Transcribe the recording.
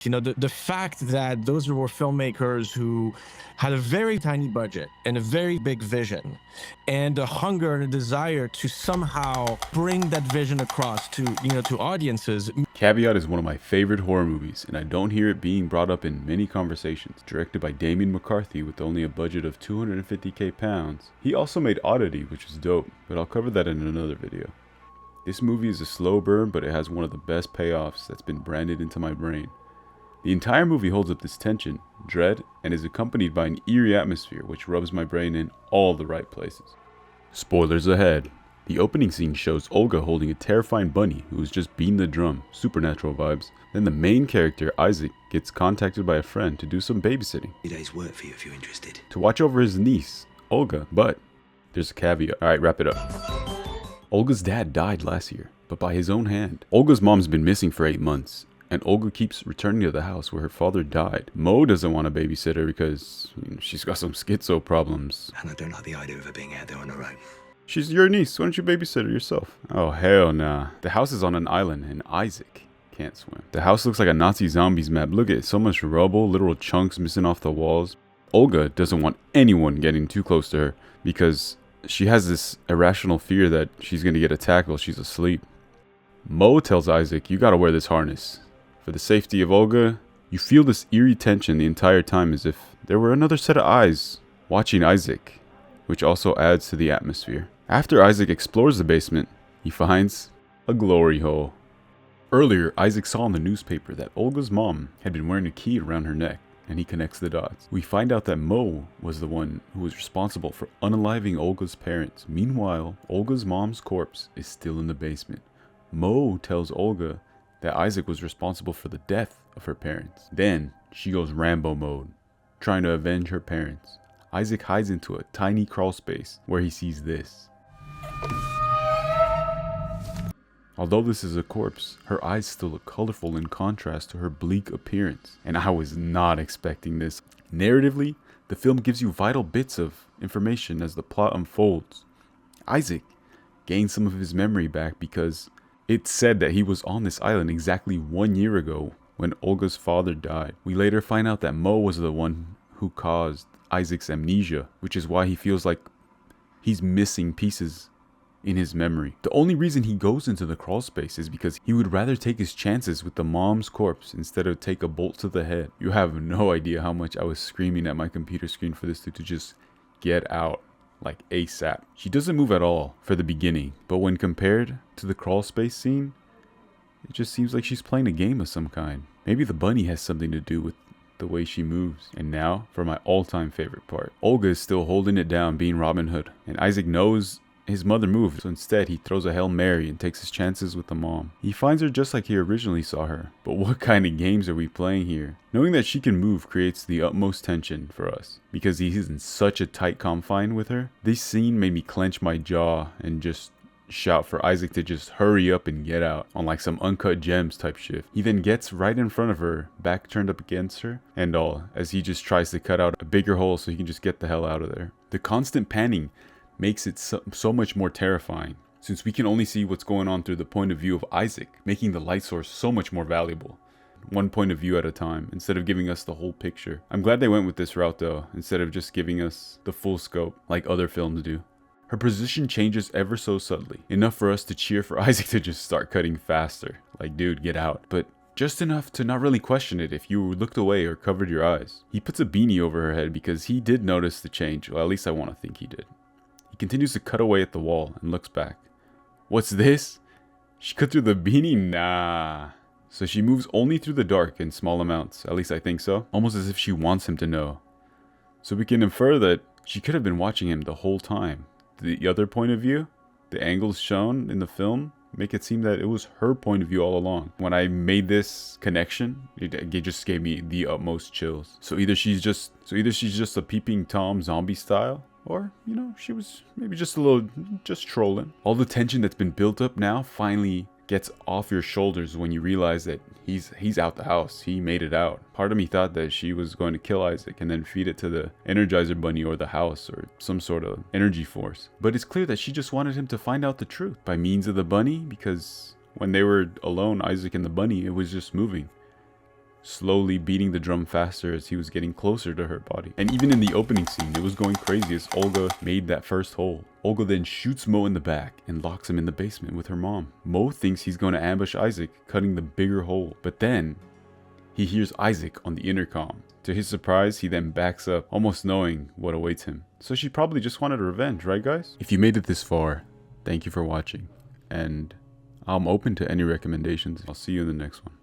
You know, the fact that those were filmmakers who had a very tiny budget and a very big vision and a hunger and a desire to somehow bring that vision across to, to audiences. Caveat is one of my favorite horror movies, and I don't hear it being brought up in many conversations. Directed by Damien McCarthy with only a budget of 250k pounds. He also made Oddity, which is dope, but I'll cover that in another video. This movie is a slow burn, but it has one of the best payoffs that's been branded into my brain. The entire movie holds up this tension, dread, and is accompanied by an eerie atmosphere which rubs my brain in all the right places. Spoilers ahead. The opening scene shows Olga holding a terrifying bunny who is just beating the drum, supernatural vibes. Then the main character, Isaac, gets contacted by a friend to do some babysitting. 2 days work for you if you're interested. To watch over his niece, Olga, but there's a caveat. Alright, wrap it up. Olga's dad died last year, but by his own hand. Olga's mom's been missing for 8 months. And Olga keeps returning to the house where her father died. Mo doesn't want a babysitter because she's got some schizo problems. And I don't like the idea of her being out there on her own. She's your niece. Why don't you babysit her yourself? Oh, hell nah. The house is on an island and Isaac can't swim. The house looks like a Nazi zombies map. Look at it. So much rubble, literal chunks missing off the walls. Olga doesn't want anyone getting too close to her because she has this irrational fear that she's going to get attacked while she's asleep. Mo tells Isaac, you gotta wear this harness. For the safety of Olga, you feel this eerie tension the entire time as if there were another set of eyes watching Isaac, which also adds to the atmosphere. After Isaac explores the basement, he finds a glory hole. Earlier, Isaac saw in the newspaper that Olga's mom had been wearing a key around her neck, and he connects the dots. We find out that Mo was the one who was responsible for unaliving Olga's parents. Meanwhile, Olga's mom's corpse is still in the basement. Mo tells Olga that Isaac was responsible for the death of her parents. Then, she goes Rambo mode, trying to avenge her parents. Isaac hides into a tiny crawl space where he sees this. Although this is a corpse, her eyes still look colorful in contrast to her bleak appearance. And I was not expecting this. Narratively, the film gives you vital bits of information as the plot unfolds. Isaac gains some of his memory back because it's said that he was on this island exactly 1 year ago when Olga's father died. We later find out that Mo was the one who caused Isaac's amnesia, which is why he feels like he's missing pieces in his memory. The only reason he goes into the crawl space is because he would rather take his chances with the mom's corpse instead of take a bolt to the head. You have no idea how much I was screaming at my computer screen for this dude to just get out. Like ASAP. She doesn't move at all for the beginning, but when compared to the crawl space scene, it just seems like she's playing a game of some kind. Maybe the bunny has something to do with the way she moves. And now for my all-time favorite part. Olga is still holding it down being Robin Hood, and Isaac knows his mother moved, so instead he throws a Hail Mary and takes his chances with the mom. He finds her just like he originally saw her. But what kind of games are we playing here? Knowing that she can move creates the utmost tension for us, because he's in such a tight confine with her. This scene made me clench my jaw and just shout for Isaac to just hurry up and get out on like some Uncut Gems type shift. He then gets right in front of her, back turned up against her and all, as he just tries to cut out a bigger hole so he can just get the hell out of there. The constant panning makes it so much more terrifying, since we can only see what's going on through the point of view of Isaac, making the light source so much more valuable. One point of view at a time, instead of giving us the whole picture. I'm glad they went with this route though, instead of just giving us the full scope like other films do. Her position changes ever so subtly, enough for us to cheer for Isaac to just start cutting faster. Like, dude, get out. But just enough to not really question it if you looked away or covered your eyes. He puts a beanie over her head because he did notice the change, well, at least I want to think he did. He continues to cut away at the wall and looks back. What's this? She cut through the beanie? Nah. So she moves only through the dark in small amounts, at least I think so. Almost as if she wants him to know. So we can infer that she could have been watching him the whole time. The other point of view, the angles shown in the film, make it seem that it was her point of view all along. When I made this connection, it just gave me the utmost chills. So either she's just a peeping Tom zombie style, or, you know, she was maybe just trolling. All the tension that's been built up now finally gets off your shoulders when you realize that he's out the house. He made it out. Part of me thought that she was going to kill Isaac and then feed it to the Energizer Bunny or the house or some sort of energy force. But it's clear that she just wanted him to find out the truth by means of the bunny, because when they were alone, Isaac and the bunny, it was just moving. slowly beating the drum faster as he was getting closer to her body. And even in the opening scene, it was going crazy as Olga made that first hole. Olga then shoots Mo in the back and locks him in the basement with her mom. Mo thinks he's going to ambush Isaac, cutting the bigger hole, but then he hears Isaac on the intercom. To his surprise, he then backs up, almost knowing what awaits him. So she probably just wanted revenge, right guys? If you made it this far, thank you for watching, and I'm open to any recommendations. I'll see you in the next one.